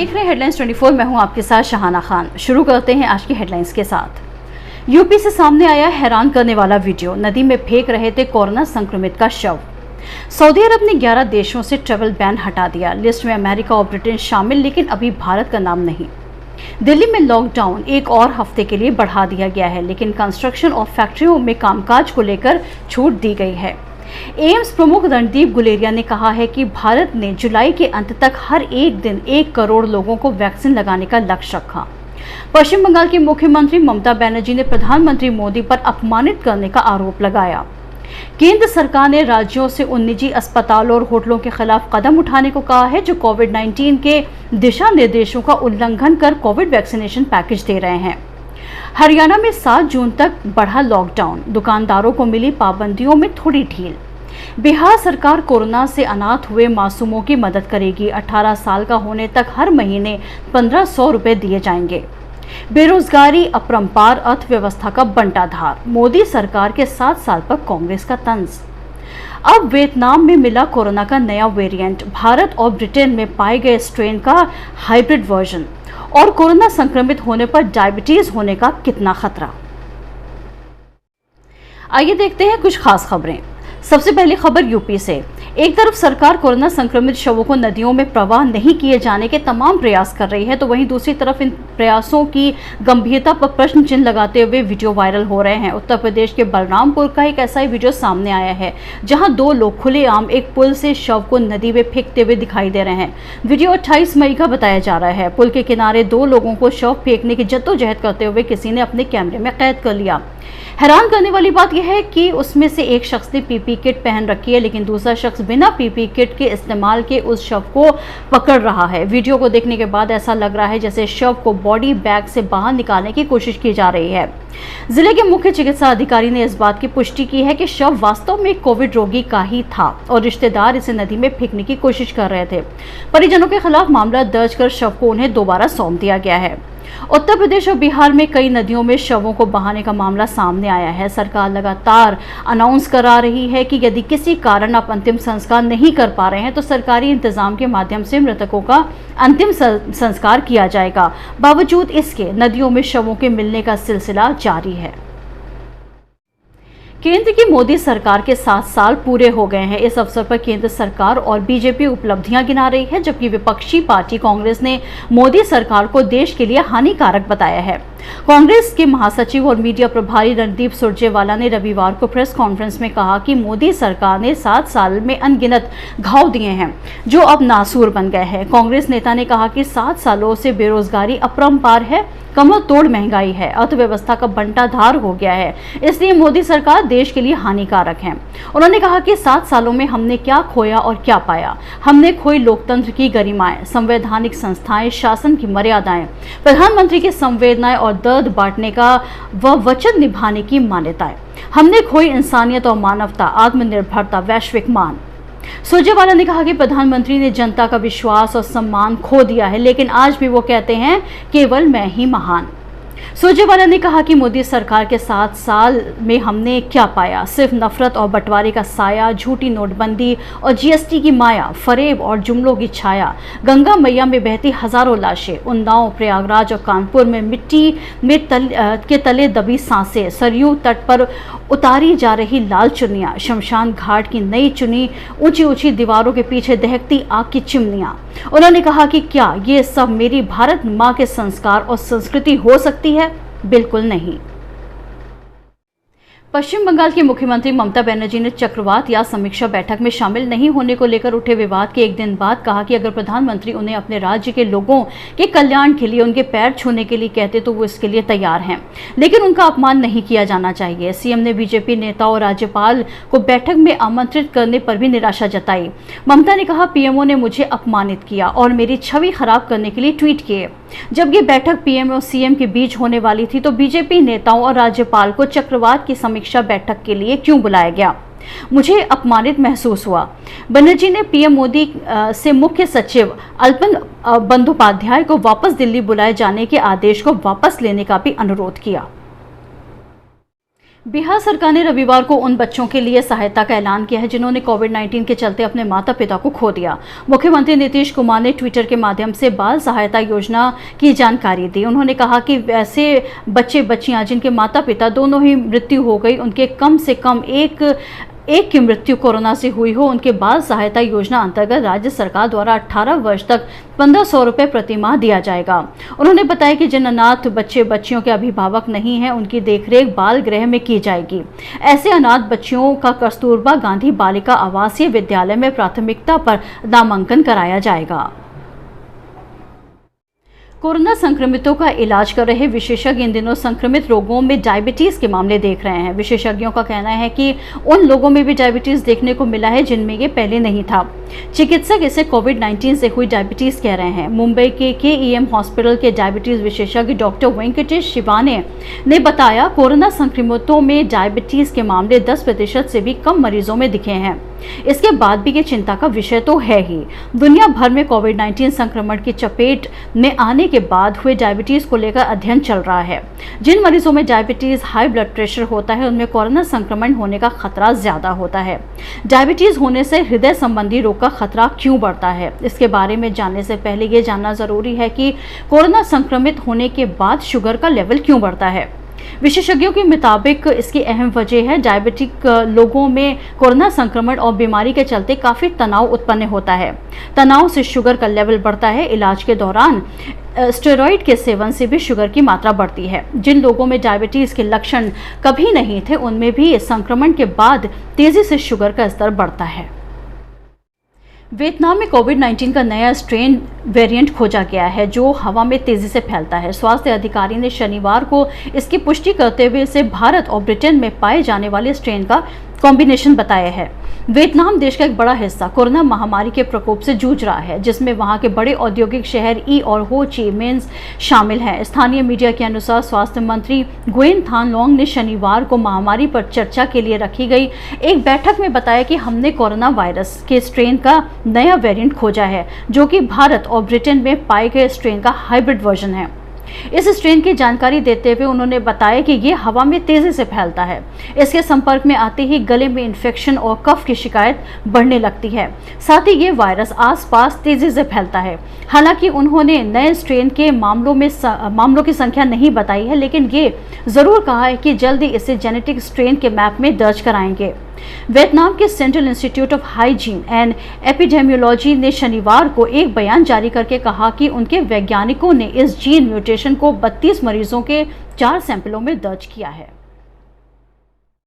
देख रहे हैं हेडलाइंस 24। मैं हूं आपके साथ शहाना खान। शुरू करते हैं आज की हेडलाइंस के साथ। यूपी से सामने आया हैरान करने वाला वीडियो। नदी में फेंक रहे थे कोरोना संक्रमित का शव। सऊदी अरब ने 11 देशों से ट्रैवल बैन हटा दिया। लिस्ट में अमेरिका और ब्रिटेन शामिल, लेकिन अभी भारत का नाम नहीं। दिल्ली में लॉकडाउन एक और हफ्ते के लिए बढ़ा दिया गया है, लेकिन कंस्ट्रक्शन और फैक्ट्रियों में कामकाज को लेकर छूट दी गई है। एम्स प्रमुख रणदीप गुलेरिया ने कहा है कि भारत ने जुलाई के अंत तक हर एक दिन 1 करोड़ लोगों को वैक्सीन लगाने का लक्ष्य रखा। पश्चिम बंगाल की मुख्यमंत्री ममता बनर्जी ने प्रधानमंत्री मोदी पर अपमानित करने का आरोप लगाया। केंद्र सरकार ने राज्यों से उन निजी अस्पतालों और होटलों के खिलाफ कदम उठाने को कहा है जो कोविड-19 के दिशा निर्देशों का उल्लंघन कर कोविड वैक्सीनेशन पैकेज दे रहे हैं। हरियाणा में 7 जून तक बढ़ा लॉकडाउन। दुकानदारों को मिली पाबंदियों में थोड़ी ढील। बिहार सरकार कोरोना से अनाथ हुए मासूमों की मदद करेगी। 18 साल का होने तक हर महीने 1500 रुपए दिए जाएंगे। बेरोजगारी अपरंपार अर्थव्यवस्था का बंटाधार। मोदी सरकार के 7 साल पर कांग्रेस का तंज। अब वियतनाम में मिला कोरोना का नया वेरिएंट। भारत और ब्रिटेन में पाए गए स्ट्रेन का हाइब्रिड वर्जन। और कोरोना संक्रमित होने पर डायबिटीज होने का कितना खतरा। आइए देखते हैं कुछ खास खबरें। सबसे पहली खबर यूपी से। एक तरफ सरकार कोरोना संक्रमित शवों को नदियों में प्रवाह नहीं किए जाने के तमाम प्रयास कर रही है, तो वहीं दूसरी तरफ इन प्रयासों की गंभीरता पर प्रश्न चिन्ह लगाते हुए वीडियो वायरल हो रहे हैं। उत्तर प्रदेश के बलरामपुर का एक ऐसा ही वीडियो सामने आया है, जहां 2 लोग खुलेआम एक पुल से शव को नदी में फेंकते हुए दिखाई दे रहे हैं। वीडियो 28 मई का बताया जा रहा है। पुल के किनारे 2 लोगों को शव फेंकने की जद्दोजहद करते हुए किसी ने अपने कैमरे में कैद कर लिया। हैरान करने वाली बात यह है कि उसमें से एक शख्स ने पीपी किट पहन रखी है, लेकिन दूसरा शख्स बिना पीपी किट के इस्तेमाल के उस शव को पकड़ रहा है। वीडियो को देखने के बाद ऐसा लग रहा है जैसे शव को बॉडी बैग से बाहर निकालने की कोशिश की जा रही है। जिले के मुख्य चिकित्सा अधिकारी ने इस बात की पुष्टि की है कि शव वास्तव में कोविड रोगी का ही था और रिश्तेदार इसे नदी में फेंकने की कोशिश कर रहे थे। परिजनों के खिलाफ मामला दर्ज कर शव को उन्हें दोबारा सौंप दिया गया है। उत्तर प्रदेश और बिहार में कई नदियों में शवों को बहाने का मामला सामने आया है। सरकार लगातार अनाउंस करा रही है कि यदि किसी कारण आप अंतिम संस्कार नहीं कर पा रहे हैं तो सरकारी इंतजाम के माध्यम से मृतकों का अंतिम संस्कार किया जाएगा। बावजूद इसके नदियों में शवों के मिलने का सिलसिला जारी है। केंद्र की मोदी सरकार के 7 साल पूरे हो गए हैं। इस अवसर पर केंद्र सरकार और बीजेपी उपलब्धियां गिना रही है, जबकि विपक्षी पार्टी कांग्रेस ने मोदी सरकार को देश के लिए हानिकारक बताया है। कांग्रेस के महासचिव और मीडिया प्रभारी रणदीप सुरजेवाला ने रविवार को प्रेस कॉन्फ्रेंस में कहा कि मोदी सरकार ने 7 साल में अनगिनत घाव दिए हैं जो अब नासूर बन गए हैं। कांग्रेस नेता ने कहा कि 7 सालों से बेरोजगारी अपरंपार है, कमर तोड़ महंगाई है, अर्थव्यवस्था का बंटाधार हो गया है, इसलिए मोदी सरकार देश के लिए हानिकारक है। उन्होंने कहा कि 7 सालों में हमने क्या खोया और क्या पाया। हमने खोई लोकतंत्र की गरिमाएं, संवैधानिक संस्थाएं, शासन की मर्यादाएं, प्रधानमंत्री की संवेदनाएं और दर्द बांटने का व वचन निभाने की मान्यताएं। हमने खोई इंसानियत और मानवता, आत्मनिर्भरता, वैश्विक मान। सुरजेवाला ने कहा कि प्रधानमंत्री ने जनता का विश्वास और सम्मान खो दिया है, लेकिन आज भी वो कहते हैं केवल मैं ही महान। सुरजेवाला ने कहा कि मोदी सरकार के 7 साल में हमने क्या पाया? सिर्फ नफरत और बंटवारे का साया, झूठी नोटबंदी और जीएसटी की माया, फरेब और जुमलों की छाया, गंगा मैया में बहती हजारों लाशें, उन्नाव, प्रयागराज और कानपुर में मिट्टी में के तले दबी सांसें, सरयू तट पर उतारी जा रही लाल चुन्नियां, शमशान घाट की नई चुनी, ऊंची ऊंची दीवारों के पीछे दहकती आग की चिमनियां। उन्होंने कहा कि क्या ये सब मेरी भारत माँ के संस्कार और संस्कृति हो सकती है? बिल्कुल नहीं। पश्चिम बंगाल की मुख्यमंत्री ममता बनर्जी ने चक्रवात या समीक्षा बैठक में शामिल नहीं होने को लेकर उठे विवाद के एक दिन बाद कहा कि अगर प्रधानमंत्री उन्हें अपने राज्य के लोगों के कल्याण के लिए उनके पैर छूने के लिए कहते तो वो इसके लिए तैयार हैं, लेकिन उनका अपमान नहीं किया जाना चाहिए। सीएम ने बीजेपी नेता और राज्यपाल को बैठक में आमंत्रित करने पर भी निराशा जताई। ममता ने कहा, पीएमओ ने मुझे अपमानित किया और मेरी छवि खराब करने के लिए ट्वीट किए। जब ये बैठक पीएम और सीएम के बीच होने वाली थी तो बीजेपी नेताओं और राज्यपाल को चक्रवात की समीक्षा बैठक के लिए क्यों बुलाया गया? मुझे अपमानित महसूस हुआ। बनर्जी ने पीएम मोदी से मुख्य सचिव अल्पन बंदोपाध्याय को वापस दिल्ली बुलाए जाने के आदेश को वापस लेने का भी अनुरोध किया। बिहार सरकार ने रविवार को उन बच्चों के लिए सहायता का ऐलान किया है जिन्होंने कोविड-19 के चलते अपने माता पिता को खो दिया। मुख्यमंत्री नीतीश कुमार ने ट्विटर के माध्यम से बाल सहायता योजना की जानकारी दी। उन्होंने कहा कि वैसे बच्चे बच्चियां जिनके माता पिता दोनों ही मृत्यु हो गई, उनके कम से कम एक की मृत्यु कोरोना से हुई हो, उनके बाल सहायता योजना अंतर्गत राज्य सरकार द्वारा 18 वर्ष तक 1500 रुपए प्रति माह दिया जाएगा। उन्होंने बताया कि जिन अनाथ बच्चे बच्चियों के अभिभावक नहीं हैं, उनकी देखरेख बाल गृह में की जाएगी। ऐसे अनाथ बच्चियों का कस्तूरबा गांधी बालिका आवासीय विद्यालय में प्राथमिकता पर नामांकन कराया जाएगा। कोरोना संक्रमितों का इलाज कर रहे विशेषज्ञ इन दिनों संक्रमित रोगों में डायबिटीज के मामले देख रहे हैं। विशेषज्ञों का कहना है कि उन लोगों में भी डायबिटीज देखने को मिला है जिनमें ये पहले नहीं था। चिकित्सक इसे कोविड-19 से हुई डायबिटीज कह रहे हैं। मुंबई के KEM हॉस्पिटल के डायबिटीज विशेषज्ञ डॉक्टर वेंकटेश शिवाने ने बताया, कोरोना संक्रमितों में डायबिटीज के मामले 10% से भी कम मरीजों में दिखे हैं। इसके बाद भी ये चिंता का विषय तो है ही। दुनिया भर में कोविड-19 संक्रमण की चपेट में आने के बाद हुए डायबिटीज को लेकर अध्ययन चल रहा है। जिन मरीजों में डायबिटीज, हाई ब्लड प्रेशर होता है, उनमें कोरोना संक्रमण होने का खतरा ज्यादा होता है। डायबिटीज होने से हृदय संबंधी रोग का खतरा क्यों बढ़ता है, इसके बारे में जानने से पहले ये जानना जरूरी है कि कोरोना संक्रमित होने के बाद शुगर का लेवल क्यों बढ़ता है। विशेषज्ञों के मुताबिक इसकी अहम वजह है डायबिटिक लोगों में कोरोना संक्रमण और बीमारी के चलते काफी तनाव उत्पन्न होता है। तनाव से शुगर का लेवल बढ़ता है। इलाज के दौरान स्टेरॉइड के सेवन से भी शुगर की मात्रा बढ़ती है। जिन लोगों में डायबिटीज के लक्षण कभी नहीं थे, उनमें भी संक्रमण के बाद तेजी से शुगर का स्तर बढ़ता है। वियतनाम में कोविड-19 का नया स्ट्रेन वेरिएंट खोजा गया है जो हवा में तेजी से फैलता है। स्वास्थ्य अधिकारी ने शनिवार को इसकी पुष्टि करते हुए इसे भारत और ब्रिटेन में पाए जाने वाले स्ट्रेन का कॉम्बिनेशन बताया है। वियतनाम देश का एक बड़ा हिस्सा कोरोना महामारी के प्रकोप से जूझ रहा है, जिसमें वहां के बड़े औद्योगिक शहर ई और हो ची मिन्ह शामिल हैं। स्थानीय मीडिया के अनुसार स्वास्थ्य मंत्री गुएन थान लोंग ने शनिवार को महामारी पर चर्चा के लिए रखी गई एक बैठक में बताया कि हमने कोरोना वायरस के स्ट्रेन का नया वेरिएंट खोजा है, जो कि भारत और ब्रिटेन में पाए गए स्ट्रेन का हाइब्रिड वर्जन है। इस स्ट्रेन की जानकारी देते हुए उन्होंने बताया कि ये हवा में तेजी से फैलता है। इसके संपर्क में आते ही गले में इन्फेक्शन और कफ की शिकायत बढ़ने लगती है। साथ ही ये वायरस आसपास तेजी से फैलता है। हालांकि उन्होंने नए स्ट्रेन के मामलों की संख्या नहीं बताई है, लेकिन ये जरूर कहा है कि जल्दी इसे जेनेटिक स्ट्रेन के मैप में दर्ज कराएंगे। वियतनाम के central institute of hygiene and epidemiology ने शनिवार को एक बयान जारी करके कहा कि उनके वैज्ञानिकों ने इस जीन म्यूटेशन को 32 मरीजों के 4 सैंपलों में दर्ज किया है।